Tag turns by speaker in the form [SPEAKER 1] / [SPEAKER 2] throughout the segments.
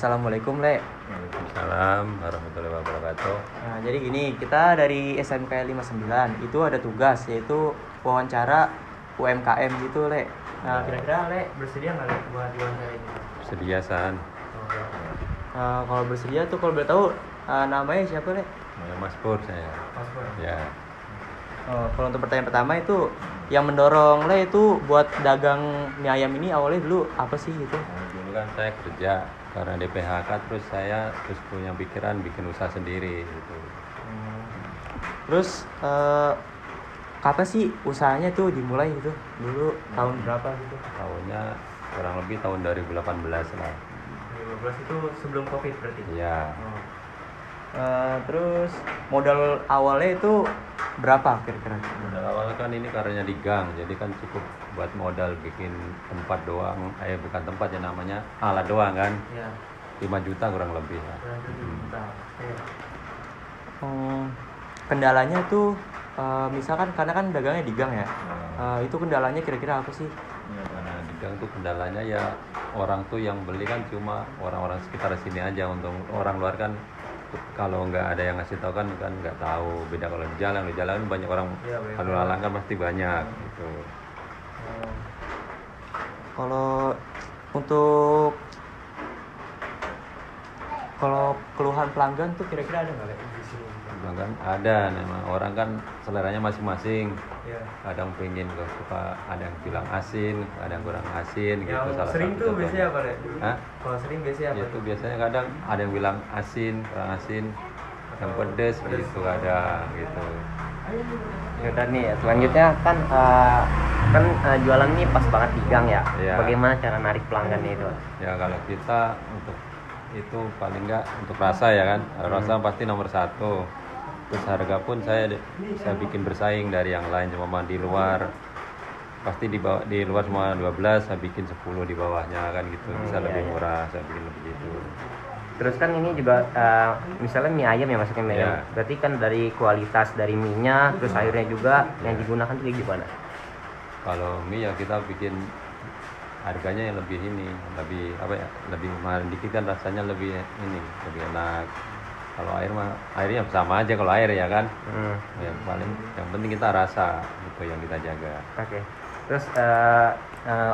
[SPEAKER 1] Assalamualaikum, Le.
[SPEAKER 2] Waalaikumsalam warahmatullahi wabarakatuh.
[SPEAKER 1] Nah, jadi gini, kita dari SMK 59 itu ada tugas yaitu wawancara UMKM gitu, Le. Nah, kira-kira Le bersedia nggak Le buat wawancara ini?
[SPEAKER 2] Sedia San.
[SPEAKER 1] Oke. Kalau bersedia tuh kalau boleh tahu namanya siapa, Le?
[SPEAKER 2] Namanya Mas Pur saya.
[SPEAKER 1] Mas Pur.
[SPEAKER 2] Ya.
[SPEAKER 1] Kalau untuk pertanyaan pertama itu yang mendorong Le itu buat dagang mie ayam ini awalnya dulu apa sih gitu?
[SPEAKER 2] Nah, dulu kan saya kerja karena di PHK terus saya punya pikiran bikin usaha sendiri gitu.
[SPEAKER 1] Terus kapan sih usahanya tuh dimulai gitu? Dulu tahun berapa gitu?
[SPEAKER 2] Tahunnya kurang lebih tahun 2018 lah.
[SPEAKER 1] 2012 itu sebelum Covid berarti?
[SPEAKER 2] Iya.
[SPEAKER 1] Terus modal awalnya itu berapa kira-kira?
[SPEAKER 2] Modal awal kan ini karyanya di gang, jadi kan cukup buat modal bikin tempat doang. Bukan tempat ya, namanya alat doang kan.
[SPEAKER 1] Iya.
[SPEAKER 2] 5 juta kurang lebih lah.
[SPEAKER 1] Kendalanya tuh misalkan karena kan dagangnya di gang ya. Itu kendalanya kira-kira apa sih?
[SPEAKER 2] Ya, karena di gang tuh kendalanya ya orang tuh yang beli kan cuma orang-orang sekitar sini aja. Untuk orang luar kan kalau nggak ada yang ngasih tahu kan nggak tahu. Beda kalau di jalan banyak orang lalu lalang kan pasti banyak gitu.
[SPEAKER 1] Kalau untuk keluhan pelanggan tuh kira-kira ada nggak Le di sini?
[SPEAKER 2] Pelanggan ada, memang orang kan seleranya masing-masing.
[SPEAKER 1] Iya.
[SPEAKER 2] Kadang pengen suka, ada yang bilang asin, ada yang kurang asin gitu.
[SPEAKER 1] Yang sering tuh biasanya apa Le?
[SPEAKER 2] Hah?
[SPEAKER 1] Kalau sering biasanya apa?
[SPEAKER 2] Itu biasanya kadang ada yang bilang asin, kurang asin, yang pedes gitu ada gitu.
[SPEAKER 3] Yaudah nih, selanjutnya kan jualan ini pas banget di gang ya.
[SPEAKER 2] Iya.
[SPEAKER 3] Bagaimana cara narik pelanggannya itu?
[SPEAKER 2] Ya kalau kita untuk itu paling enggak untuk rasa ya kan, rasa pasti nomor 1. Terus harga pun saya bikin bersaing dari yang lain, cuma di luar pasti di luar semua 12, saya bikin 10 di bawahnya kan gitu, bisa lebih murah, saya bikin lebih gitu.
[SPEAKER 3] Terus kan ini juga misalnya mie ayam ya, masuknya mie ayam. Berarti kan dari kualitas dari mie-nya, terus airnya juga yang digunakan tuh kayak gimana?
[SPEAKER 2] Kalau mie ya kita bikin harganya yang lebih lebih mahal dikit kan, rasanya lebih enak. Kalau airnya sama aja kalau air ya kan. Ya paling yang penting kita rasa itu yang kita jaga.
[SPEAKER 3] Oke. Terus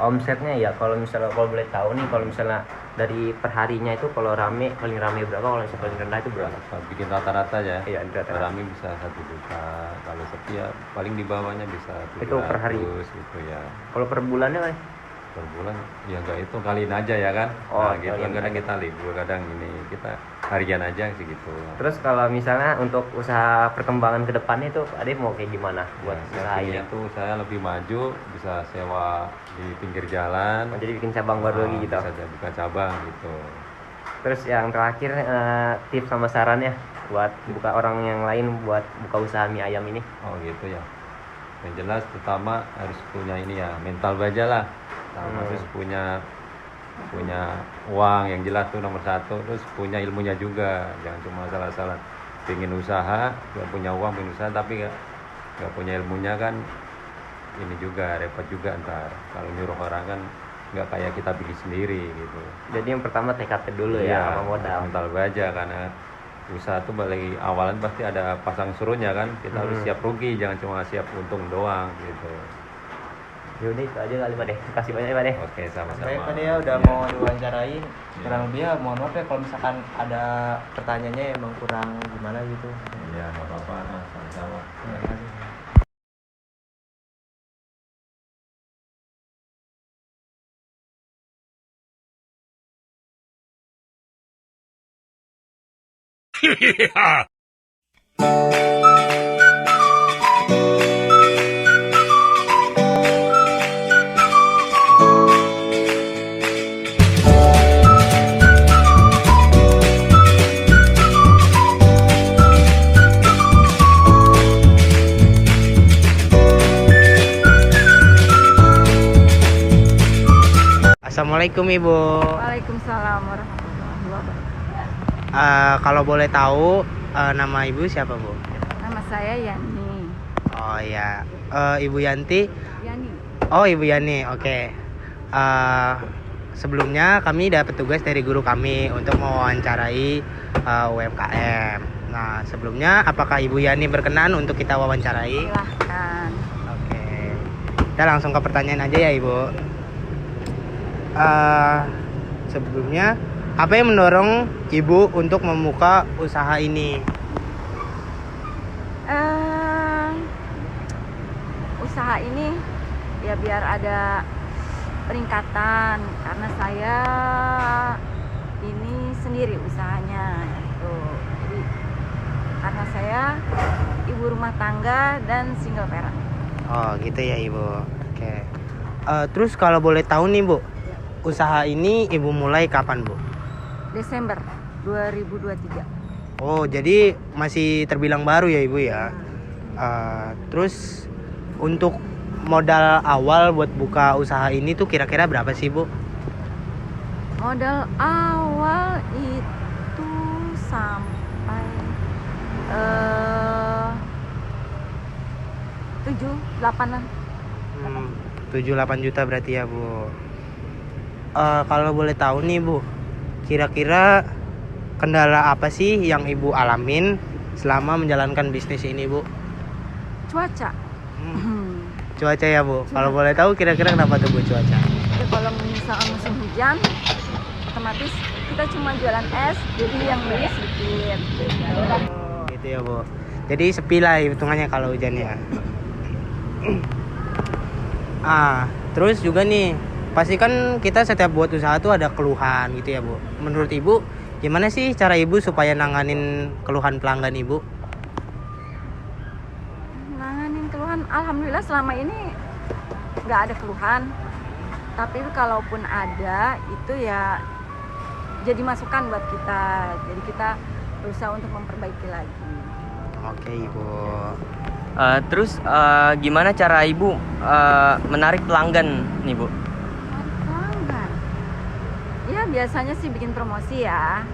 [SPEAKER 3] omsetnya ya kalau boleh tahu nih, kalau misalnya dari perharinya itu kalau paling rame berapa, kalau misalnya paling rendah itu berapa?
[SPEAKER 2] Bikin rata-rata ya.
[SPEAKER 3] Iya, rata-rata.
[SPEAKER 2] Rame bisa 1 juta. Kalau sepi ya paling di bawahnya bisa 700
[SPEAKER 3] itu per hari
[SPEAKER 2] gitu ya.
[SPEAKER 3] Kalau per bulannya kan?
[SPEAKER 2] Per bulan ya enggak, itu kaliin aja ya kan. Gitu kan, kadang kita libur, kadang ini kita harian aja sih gitu.
[SPEAKER 3] Terus kalau misalnya untuk usaha perkembangan ke depannya itu ada mau kayak gimana buat usahanya?
[SPEAKER 2] Itu saya lebih maju, bisa sewa di pinggir jalan.
[SPEAKER 3] Jadi bikin cabang baru lagi gitu.
[SPEAKER 2] Bisa buka cabang gitu.
[SPEAKER 3] Terus yang terakhir tips sama sarannya buat buka orang yang lain buat buka usaha mie ayam ini?
[SPEAKER 2] Oh gitu ya. Yang jelas pertama harus punya ini ya, mental baja lah. Harus punya uang yang jelas tuh nomor 1. Terus punya ilmunya juga, jangan cuma salah-salah pengen usaha, nggak punya uang pengen usaha tapi nggak punya ilmunya kan ini juga repot juga ntar kalau nyuruh orang kan nggak kayak kita bikin sendiri gitu.
[SPEAKER 3] Jadi yang pertama tekadnya dulu ya, sama modal.
[SPEAKER 2] Mental baja, karena usaha tuh balik awalan pasti ada pasang surutnya kan, kita harus siap rugi, jangan cuma siap untung doang gitu.
[SPEAKER 3] Yaudah itu aja kali Pak deh, kasih banyak Pak deh.
[SPEAKER 2] Oke, sama-sama.
[SPEAKER 1] Baik Pak ya udah mau diwawancarain. Kurang lebih ya mohon maaf ya kalau misalkan ada pertanyaannya emang kurang gimana gitu.
[SPEAKER 2] Iya, nggak apa-apa, sama-sama.
[SPEAKER 1] Terima kasih. Assalamualaikum Ibu.
[SPEAKER 4] Waalaikumsalam warahmatullahi wabarakatuh.
[SPEAKER 1] Kalau boleh tahu nama Ibu siapa Bu?
[SPEAKER 4] Nama saya Yani.
[SPEAKER 1] Oh ya, Ibu Yanti.
[SPEAKER 4] Yani.
[SPEAKER 1] Oh Ibu Yani, oke.
[SPEAKER 5] sebelumnya kami dapat tugas dari guru kami untuk mewawancarai UMKM. Nah, sebelumnya apakah Ibu Yani berkenan untuk kita wawancarai?
[SPEAKER 4] Silahkan.
[SPEAKER 5] Oke. Kita langsung ke pertanyaan aja ya, Ibu. Sebelumnya, apa yang mendorong Ibu untuk membuka usaha ini?
[SPEAKER 4] Usaha ini ya biar ada peningkatan karena saya ini sendiri usahanya gitu. Jadi karena saya ibu rumah tangga dan single parent.
[SPEAKER 5] Oh, gitu ya, Ibu. Oke. Terus kalau boleh tahu nih, Bu, usaha ini Ibu mulai kapan, Bu?
[SPEAKER 4] Desember 2023.
[SPEAKER 5] Oh, jadi masih terbilang baru ya, Ibu ya. Terus untuk modal awal buat buka usaha ini tuh kira-kira berapa sih, Bu?
[SPEAKER 4] Modal awal itu sampai 7-8an.
[SPEAKER 5] 7-8 juta berarti ya, Bu. Kalau boleh tahu nih, Bu, kira-kira kendala apa sih yang Ibu alamin selama menjalankan bisnis ini, Bu?
[SPEAKER 4] Cuaca.
[SPEAKER 5] Cuaca ya, Bu. Kalau boleh tahu kira-kira kenapa tuh, Bu, cuaca?
[SPEAKER 4] Ya, kalau misalkan musim hujan, otomatis kita cuma jualan es, jadi yang beli sedikit.
[SPEAKER 5] Gitu ya, Bu. Jadi sepi lah hitungannya kalau hujannya. Terus juga nih, pasti kan kita setiap buat usaha tuh ada keluhan gitu ya, Bu. Menurut Ibu, gimana sih cara Ibu supaya nanganin keluhan pelanggan Ibu?
[SPEAKER 4] Nanganin keluhan, alhamdulillah selama ini nggak ada keluhan. Tapi kalaupun ada, itu ya jadi masukan buat kita. Jadi kita berusaha untuk memperbaiki lagi.
[SPEAKER 5] Oke, Ibu.
[SPEAKER 3] Terus gimana cara Ibu menarik pelanggan nih, Bu?
[SPEAKER 4] Pelanggan, ya biasanya sih bikin promosi ya.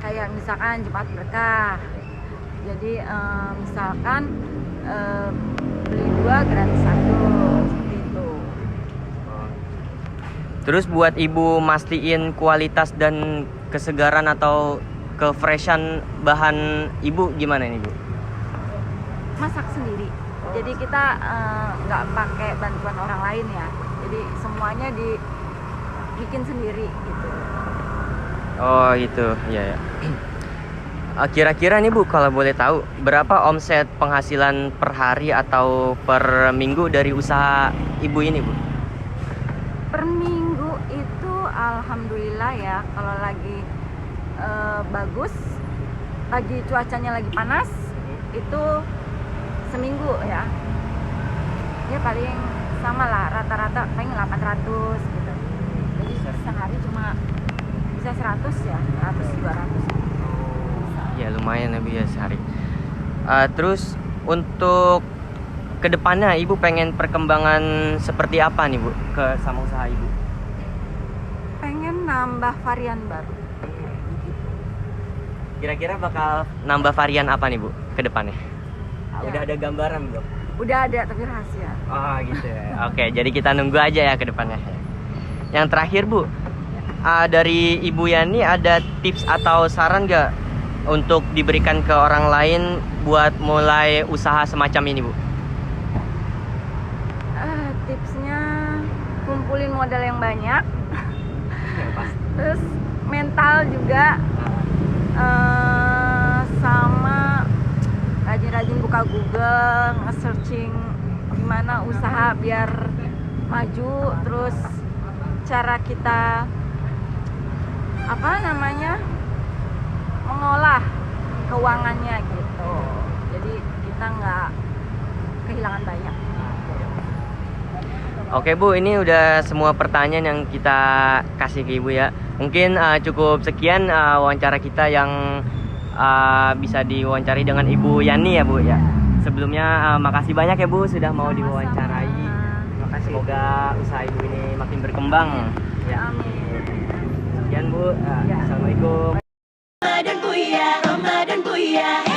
[SPEAKER 4] Kayak misalkan Jumat Berkah. Jadi misalkan beli 2 gratis 1 seperti itu.
[SPEAKER 3] Terus buat Ibu mastiin kualitas dan kesegaran atau kefreshan bahan Ibu gimana nih, Bu?
[SPEAKER 4] Masak sendiri. Jadi kita nggak pakai bantuan orang lain ya. Jadi semuanya dibikin sendiri gitu.
[SPEAKER 3] Oh gitu, iya ya. Kira-kira nih, Bu, kalau boleh tahu berapa omset penghasilan per hari atau per minggu dari usaha Ibu ini, Bu?
[SPEAKER 4] Per minggu itu alhamdulillah ya, kalau lagi bagus, lagi cuacanya lagi panas, itu seminggu ya paling sama lah, rata-rata paling 800 gitu. Jadi sehari cuma bisa 100 ya, 100-200.
[SPEAKER 3] Ya lumayan ya, Bu, ya sehari. Terus untuk kedepannya Ibu pengen perkembangan seperti apa nih, Bu, sama usaha Ibu?
[SPEAKER 4] Pengen nambah varian baru.
[SPEAKER 3] Kira-kira bakal nambah varian apa nih, Bu, kedepannya? Udah ada gambaran belum?
[SPEAKER 4] Udah ada tapi rahasia.
[SPEAKER 3] Oh gitu ya. Oke, jadi kita nunggu aja ya ke depannya. Yang terakhir, Bu, dari Ibu Yani ada tips atau saran nggak untuk diberikan ke orang lain buat mulai usaha semacam ini, Bu?
[SPEAKER 4] Tipsnya kumpulin modal yang banyak. Terus mental juga, sama rajin-rajin buka Google, nge-searching gimana usaha biar maju. Terus cara kita mengolah keuangannya gitu, jadi kita nggak kehilangan banyak.
[SPEAKER 3] Oke, Bu, ini udah semua pertanyaan yang kita kasih ke Ibu ya. Mungkin cukup sekian wawancara kita yang bisa diwawancari dengan Ibu Yani ya, Bu ya. Sebelumnya makasih banyak ya, Bu, sudah mau diwawancarai.
[SPEAKER 5] Makasih.
[SPEAKER 3] Semoga usaha Ibu ini makin berkembang ya.
[SPEAKER 4] Amin.
[SPEAKER 3] Sekian, Bu. Assalamualaikum.
[SPEAKER 6] Ramadan Buya